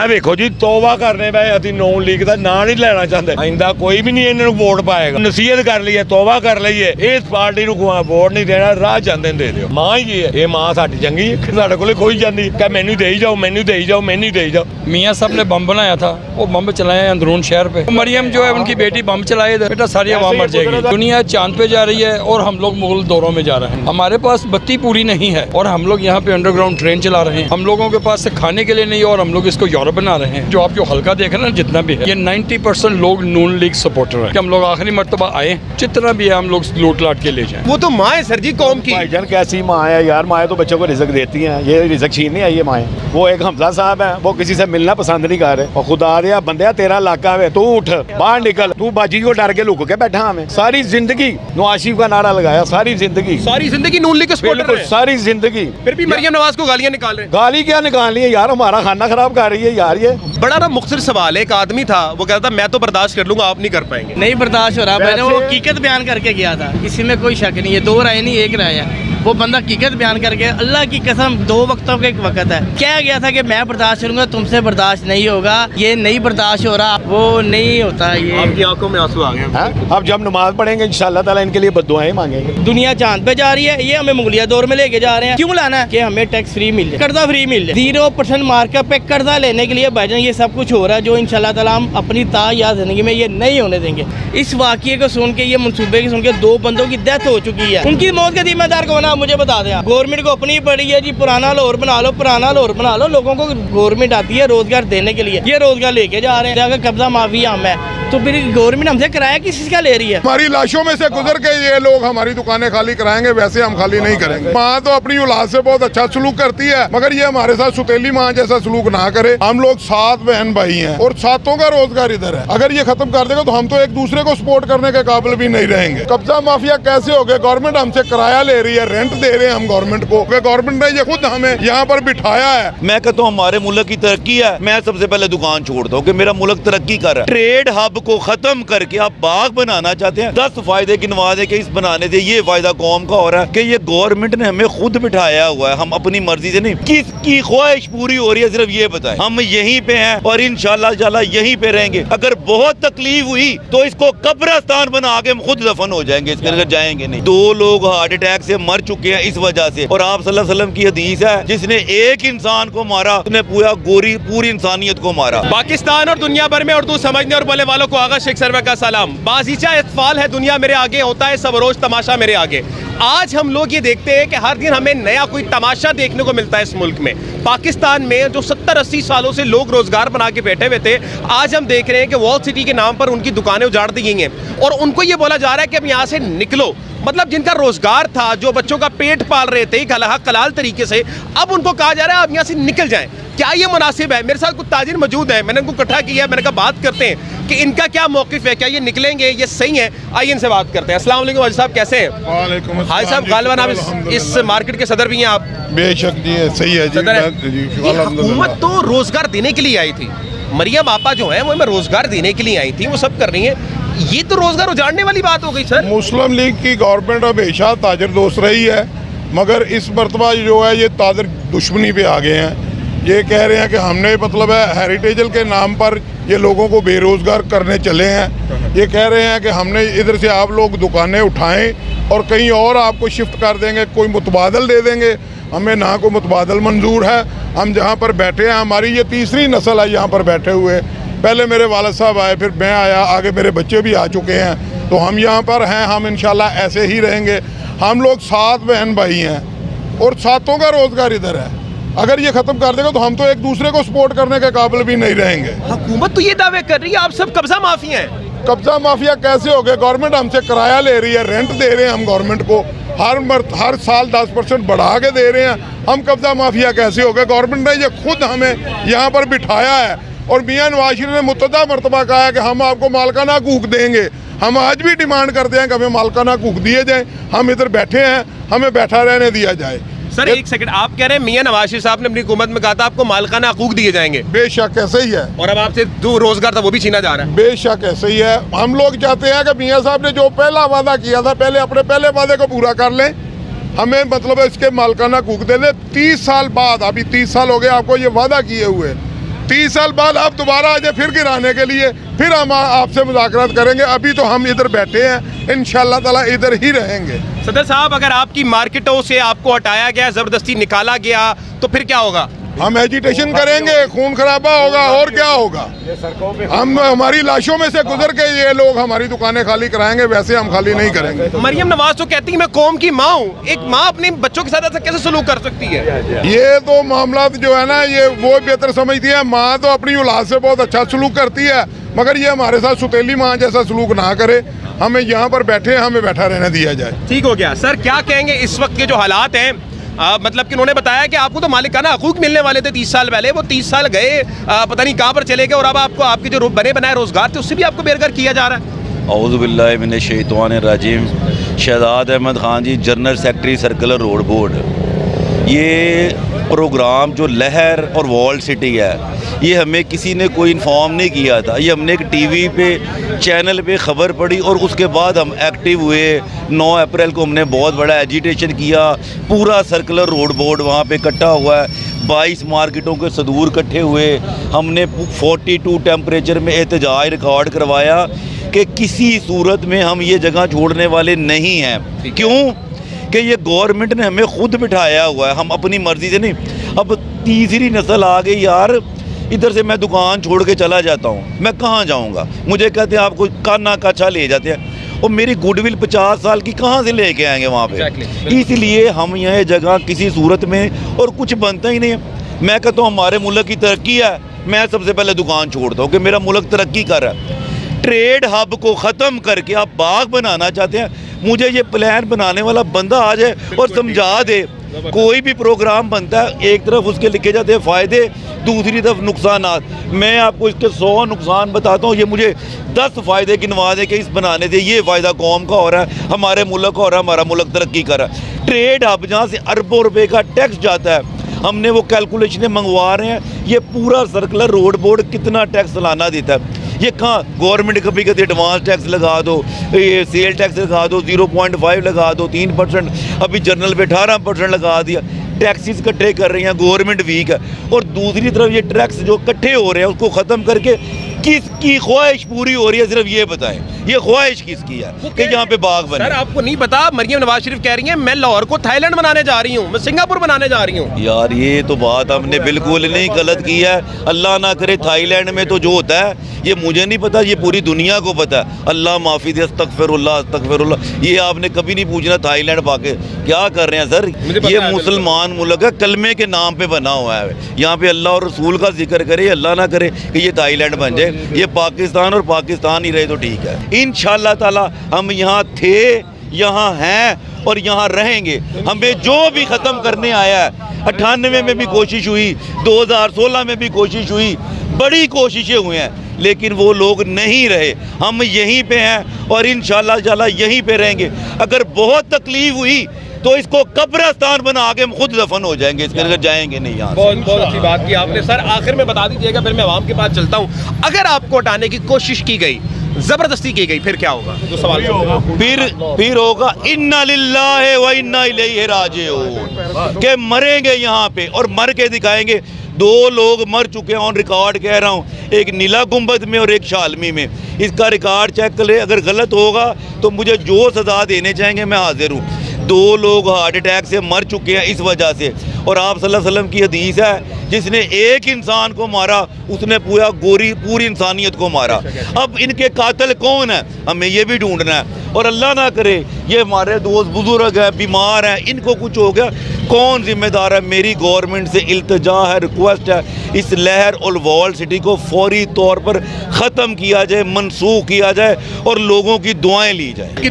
मैं वेखो जी तौबा करने पे अभी नून लीग का ना नहीं लेना चाहते, आइंदा कोई भी नहीं इन्होंने वोट पाएगा। नसीहत कर लीए, तौबा कर लीए, इस पार्टी को वोट नहीं देना, राह जाते दे दो। मां ही है ये, मां साडी चंगी है, साडे कोल कोई जांदी कह मैनू देई जाओ, मैनू देई जाओ, मैनू देई जाओ। मियां साहब ने बम बनाया था, वो बम चलाया अंदरून शहर पे। मरियम जो है उनकी बेटी बम चलाए, बेटा सारी आवाम मर जाएगी। दुनिया चांद पे जा रही है और हम लोग मुगल दौरों में जा रहे हैं। हमारे पास बत्ती पूरी नहीं है और हम लोग यहाँ पे अंडरग्राउंड ट्रेन चला रहे हैं। हम लोगों के पास से खाने के लिए नहीं और हम लोग इसको यूरोप बना रहे हैं। जो आप जो हल्का देख रहे हैं जितना भी है, ये 90% लोग नून लीग सपोर्टर है। हम लोग आखिरी मर्तबा आए, जितना भी है हम लोग लूट लाट के ले जाए। वो तो माँ है सर जी कौम की। भाईजान कैसी माँ है यार, माँ तो बच्चों को रिजक देती हैं, ये रिजक छीन नहीं आई है माँ। वो एक हमजा साहब है, वो किसी से मिलना पसंद नहीं कर रहे। और खुदा दिया बंदे, तेरा इलाका है, तू उठ बाहर निकल, तू बाजी को डर के लुक के बैठा हमें। सारी जिंदगी नवाज का नारा लगाया, सारी जिंदगी नून लीग के सपोर्टर है, सारी जिंदगी। फिर भी मरियम नवाज को गालियां निकाल रहे हैं। गाली क्या निकालनी है यार, हमारा खाना खराब कर रही है यार ये। बड़ा ना मुख्तसर सवाल है, एक आदमी था वो कहता था मैं तो बर्दाश्त कर लूंगा, आप नहीं कर पाएंगे। नहीं बर्दाश्त हो रहा, मैंने वो हकीकत बयान करके गया था, इसी में कोई शक नहीं है। दो राय नहीं एक राय है। वो बंदा हकीकत बयान करके, अल्लाह की कसम 2 वक्तों का एक वक्त है, क्या गया था कि मैं बर्दाश्त करूंगा, तुमसे बर्दाश्त नहीं होगा, ये नहीं बर्दाश्त हो रहा, वो नहीं होता। ये आपकी आंखों में आंसू आ गए। अब जब नमाज पढ़ेंगे इंशाल्लाह ताला इनके लिए बद्दुआएं मांगेंगे। दुनिया चांद पे जा रही है, ये हमें मुगलिया दौर में लेके जा रहे हैं। क्यों लाना है कि हमें टैक्स फ्री मिल जाए, कर्जा फ्री मिल जाए। 0% मार्केट पे कर्जा लेने के लिए भाईजान ये सब कुछ हो रहा है, जो इंशाल्लाह ताला हम अपनी तायाद जिंदगी में ये नहीं होने देंगे। इस वाक़ये को सुन के, ये मनसूबे को सुन के 2 बंदों की डेथ हो चुकी है। उनकी मौत का जिम्मेदार कौन है मुझे बता दें। गवर्नमेंट को अपनी पड़ी है जी, पुराना लाहौर बना लो, पुराना लाहौर बना लो। लोगों को गवर्नमेंट आती है रोजगार देने के लिए, ये रोजगार लेके जा रहे हैं। अगर कब्जा माफी हम है तो फिर गवर्नमेंट हमसे किराया किस का ले रही है? हमारी लाशों में से गुजर के ये लोग हमारी दुकानें खाली कराएंगे, वैसे हम खाली नहीं करेंगे। माँ तो अपनी औलाद से बहुत अच्छा सलूक करती है, मगर ये हमारे साथ सुतेली माँ जैसा सलूक ना करे। हम लोग 7 बहन भाई हैं और 7 का रोजगार इधर है। अगर ये खत्म कर देगा तो हम तो एक दूसरे को सपोर्ट करने के काबिल भी नहीं रहेंगे। कब्जा माफिया कैसे हो गए? गवर्नमेंट हमसे किराया ले रही है, रेंट दे रहे हैं हम गवर्नमेंट को। गवर्नमेंट ने ये खुद हमें यहाँ पर बिठाया है। मैं कहता हूँ हमारे मुल्क की तरक्की है, मैं सबसे पहले दुकान छोड़ता हूँ कि मेरा मुल्क तरक्की कर रहा है। ट्रेड हब को खत्म करके आप बाग बनाना चाहते हैं, 10 फायदे गिनवा दे के इस बनाने से ये फायदा कौम का हो रहा है कि ये गवर्नमेंट ने हमें खुद बिठाया हुआ है, हम अपनी मर्जी से नहीं। किसकी ख्वाहिश पूरी हो रही है सिर्फ ये बताएं। हम यहीं पे हैं और इंशाल्लाह यहीं पे रहेंगे। अगर बहुत तकलीफ हुई तो इसको कब्रिस्तान बना के हम खुद दफन हो जाएंगे, इसके अंदर जाएंगे नहीं। 2 लोग हार्ट अटैक से मर चुके हैं इस वजह से, और आप सल्लल्लाहु अलैहि वसल्लम की हदीस है जिसने एक इंसान को मारा उसने पूरी इंसानियत को मारा। पाकिस्तान और दुनिया भर में उर्दू समझने और बोलने वालों को आगा शेख सरवर का सलाम। बाजीचा इत्फाल है दुनिया मेरे आगे, होता है सब रोज तमाशा मेरे आगे। आज हम लोग ये देखते हैं कि हर दिन हमें नया कोई तमाशा देखने को मिलता है इस मुल्क में। पाकिस्तान में जो 70-80 सालों से लोग रोजगार बना के बैठे हुए थे, आज हम देख रहे हैं कि वॉल सिटी के नाम पर उनकी दुकानें उजाड़ दी गई हैं और उनको ये बोला जा रहा है कि अब यहाँ से निकलो। मतलब जिनका रोजगार था, जो बच्चों का पेट पाल रहे थे हलाल तरीके से, अब उनको कहा जा रहा है अब यहाँ से निकल जाएं। क्या ये मुनासिब है? मेरे साथ कुछ ताजिर मौजूद है, मैंने उनको इकट्ठा किया है, मैंने कहा बात करते हैं कि इनका क्या मौकिफ है, क्या ये निकलेंगे, ये सही है? आइए इनसे बात करते हैं। अस्सलाम वालेकुम हाजी साहब, कैसे हैं? वालेकुम अस्सलाम। हाजी साहब गालिबन आप इस मार्केट के सदर भी हैं आप? बेशक जी, सही है जी। हुकूमत तो रोजगार देने के लिए आई थी, मरियम आपा जो है वो हमें रोजगार देने के लिए आई थी, वो सब कर रही है, ये तो रोजगार उजाड़ने वाली बात हो गई सर। मुस्लिम लीग की गवर्नमेंट हमेशा ताजर दोस्त रही है, मगर इस मरतबा जो है ये ताजर दुश्मनी पे आ गए हैं। ये कह रहे हैं कि हमने मतलब है हेरिटेजल के नाम पर ये लोगों को बेरोजगार करने चले हैं। ये कह रहे हैं कि हमने इधर से आप लोग दुकानें उठाएं और कहीं और आपको शिफ्ट कर देंगे, कोई मुतबादल दे देंगे। हमें ना कोई मुतबादल मंजूर है। हम जहाँ पर बैठे हैं, हमारी ये 3री नस्ल है यहाँ पर बैठे हुए। पहले मेरे वालिद साहब आए, फिर मैं आया, आगे मेरे बच्चे भी आ चुके हैं, तो हम यहाँ पर हैं। हम इंशाल्लाह ऐसे ही रहेंगे। हम लोग 7 बहन भाई हैं और 7 का रोजगार इधर है। अगर ये खत्म कर देगा तो हम तो एक दूसरे को सपोर्ट करने के काबिल भी नहीं रहेंगे। हुकूमत तो ये दावे कर रही है आप सब कब्जा माफिया हैं। कब्जा माफिया कैसे हो गए? गवर्नमेंट हमसे किराया ले रही है, रेंट दे रहे हैं हम गवर्नमेंट को, हर साल 10% बढ़ा के दे रहे हैं। हम कब्जा माफिया कैसे हो गए? गवर्नमेंट ने ये खुद हमें यहाँ पर बिठाया है और मियां नवाज शरीफ ने मुतदा मरतबा कहा है कि हम आपको मालकाना हकूक देंगे। हम आज भी डिमांड करते हैं कि हमें मालकाना हकूक दिए जाएं। हम इधर बैठे हैं, हमें बैठा रहने दिया जाए। सर एक सेकंड, आप कह रहे हैं मियां नवाज शरीफ साहब ने अपनी हुकूमत में कहा था आपको मालकाना हकूक दिए जाएंगे? बेशक ऐसे ही है। और अब आपसे जो रोजगार था वो भी छीना जा रहा है? बेशक ऐसे ही है। हम लोग चाहते हैं कि मियां साहब ने जो पहला वादा किया था, पहले अपने पहले वादे को पूरा कर लें। हमें मतलब इसके मालकाना हकूक दे दे। 30 साल बाद, अभी 30 साल हो गए आपको ये वादा किए हुए, 30 साल बाद आप दोबारा आ जाए फिर गिराने के लिए, फिर हम आपसे मुज़ाकरात करेंगे। अभी तो हम इधर बैठे हैं, इंशाअल्लाह ताला इधर ही रहेंगे। सदर साहब, अगर आपकी मार्केटों से आपको हटाया गया, ज़बरदस्ती निकाला गया, तो फिर क्या होगा? हम एजिटेशन करेंगे, खून खराबा होगा, और क्या होगा। हम हमारी लाशों में से गुजर के ये लोग हमारी दुकानें खाली कराएंगे, वैसे हम खाली नहीं करेंगे। मरियम नवाज तो कहती है मैं कौम की माँ हूँ। एक माँ अपने बच्चों के साथ ऐसा कैसे सलूक कर सकती है? ये तो मामला जो है ना, ये वो बेहतर समझती है। माँ तो अपनी औलाद से बहुत अच्छा सलूक करती है, मगर ये हमारे साथ सुतेली माँ जैसा सलूक ना करे। हमें यहाँ पर बैठे, हमें बैठा रहने दिया जाए। ठीक हो गया। सर, क्या कहेंगे इस वक्त के जो हालात हैं? मतलब कि उन्होंने बताया कि आपको तो मालिकाना हकूक मिलने वाले थे 30 साल पहले, वो 30 साल गए, पता नहीं कहाँ पर चले गए, और अब आपको आपके जो बने बनाए रोजगार थे उससे भी आपको बेरगर किया जा रहा है। औज़ु बिल्लाहि मिनश शैतानिर रजीम। Shahzad Ahmad Khan ji, general secretary circular road board. ये प्रोग्राम जो लहर और वॉल्ड सिटी है, ये हमें किसी ने कोई इन्फॉर्म नहीं किया था। ये हमने एक टीवी पे चैनल पे ख़बर पड़ी और उसके बाद हम एक्टिव हुए। 9 अप्रैल को हमने बहुत बड़ा एजिटेशन किया, पूरा सर्कुलर रोड बोर्ड वहाँ पे इकट्ठा हुआ है। 22 मार्केटों के सदूर इकट्ठे हुए। हमने 42 टेम्परेचर में एहतजाज रिकॉर्ड करवाया कि किसी सूरत में हम ये जगह छोड़ने वाले नहीं हैं। क्यों कि ये गवर्नमेंट ने हमें खुद बिठाया हुआ है, हम अपनी मर्ज़ी से नहीं। अब तीसरी नस्ल आ गई यार, इधर से मैं दुकान छोड़ के चला जाता हूँ, मैं कहाँ जाऊँगा? मुझे कहते हैं आपको काना काछा ले जाते हैं, और मेरी गुडविल 50 साल की कहाँ से लेके आएंगे वहाँ पे? इसलिए हम यह जगह किसी सूरत में और कुछ बनता ही नहीं है। मैं कहता हूँ हमारे मुल्क की तरक्की है, मैं सबसे पहले दुकान छोड़ता हूँ कि मेरा मुल्क तरक्की कर रहा है। ट्रेड हब को ख़त्म करके आप बाग बनाना चाहते हैं, मुझे ये प्लान बनाने वाला बंदा आ जाए और समझा दे। कोई भी प्रोग्राम बनता है, एक तरफ उसके लिखे जाते हैं फ़ायदे, दूसरी तरफ नुकसानात। मैं आपको इसके 100 नुकसान बताता हूँ, ये मुझे 10 फ़ायदे गिनवा दे कि इस बनाने से ये फ़ायदा कौम का हो रहा है, हमारे मुल्क का हो रहा है, हमारा मुल्क तरक्की कर रहा है। ट्रेड हब जहाँ से अरबों रुपए का टैक्स जाता है, हमने वो कैलकुलेशनें मंगवा रहे हैं। ये पूरा सर्कुलर रोड बोर्ड कितना टैक्स सालाना देता है, ये कहाँ गवर्नमेंट कभी कहती है एडवांस टैक्स लगा दो, ये सेल टैक्स लगा दो, 0.5 लगा दो, 3%, अभी जनरल पे 18% लगा दिया। टैक्सेस इकट्ठे कर रही हैं, गवर्नमेंट वीक है। और दूसरी तरफ ये टैक्स जो इकट्ठे हो रहे हैं उसको ख़त्म करके किसकी ख्वाहिश पूरी हो रही है, सिर्फ ये बताएं, ये ख्वाहिश किसकी है कि यहाँ पे बाग बने? सर, आपको नहीं पता, मरियम नवाज शरीफ कह रही हैं मैं लाहौर को थाईलैंड बनाने जा रही हूँ, मैं सिंगापुर बनाने जा रही हूँ। यार ये तो बात हमने बिल्कुल नहीं गलत की है। अल्लाह ना करे थाईलैंड में तो जो होता है ये मुझे नहीं पता, ये पूरी दुनिया को पता है। अल्लाह माफ़ी दे, अस्तगफिरुल्लाह अस्तगफिरुल्लाह। ये आपने कभी नहीं पूछना थाईलैंड पाके क्या कर रहे हैं सर। ये मुसलमान मुल्क है, कलमे के नाम पे बना हुआ है। यहाँ पे अल्लाह और रसूल का जिक्र करे, अल्लाह ना करे कि ये थाईलैंड बन जाए। ये पाकिस्तान और पाकिस्तान ही रहे तो ठीक है। इंशाअल्लाह ताला हम यहाँ थे, यहाँ हैं और यहाँ रहेंगे। हमें जो भी ख़त्म करने आया है, 98 में भी कोशिश हुई, 2016 में भी कोशिश हुई, बड़ी कोशिशें हुई हैं, लेकिन वो लोग नहीं रहे। हम यहीं पे हैं और इंशाअल्लाह ताला यहीं पे रहेंगे। अगर बहुत तकलीफ हुई तो इसको कब्रिस्तान बना के हम खुद दफन हो जाएंगे, इसके अंदर जाएंगे नहीं। यहाँ बहुत अच्छी बात की आपने। सर, आखिर में बता दीजिएगा, फिर मैं आवाम के पास चलता हूँ। अगर आपको हटाने की कोशिश की गई, जबरदस्ती की गई, फिर क्या होगा? जो सवाल होगा फिर होगा इन्ना लिल्लाहि व इन्ना इलैहि राजिऊन, के मरेंगे यहाँ पे और मर के दिखाएंगे। 2 लोग मर चुके हैं ऑन रिकॉर्ड कह रहा हूँ, एक नीला गुंबद में और एक शालमी में। इसका रिकॉर्ड चेक कर ले, अगर गलत होगा तो मुझे जो सज़ा देने चाहेंगे मैं हाजिर हूँ। 2 लोग हार्ट अटैक से मर चुके हैं इस वजह से। और आप सल्लल्लाहु अलैहि वसल्लम की हदीस है, जिसने एक इंसान को मारा उसने पूरी इंसानियत को मारा। अब इनके कातिल कौन है, हमें ये भी ढूंढना है। और अल्लाह ना करे ये हमारे दोस्त बुजुर्ग हैं, बीमार हैं, इनको कुछ हो गया, कौन जिम्मेदार है? मेरी गवर्नमेंट से इल्तिजा है, रिक्वेस्ट है, इस लहर और वॉल सिटी को फौरी तौर पर ख़त्म किया जाए, मनसूख किया जाए और लोगों की दुआएं ली जाए।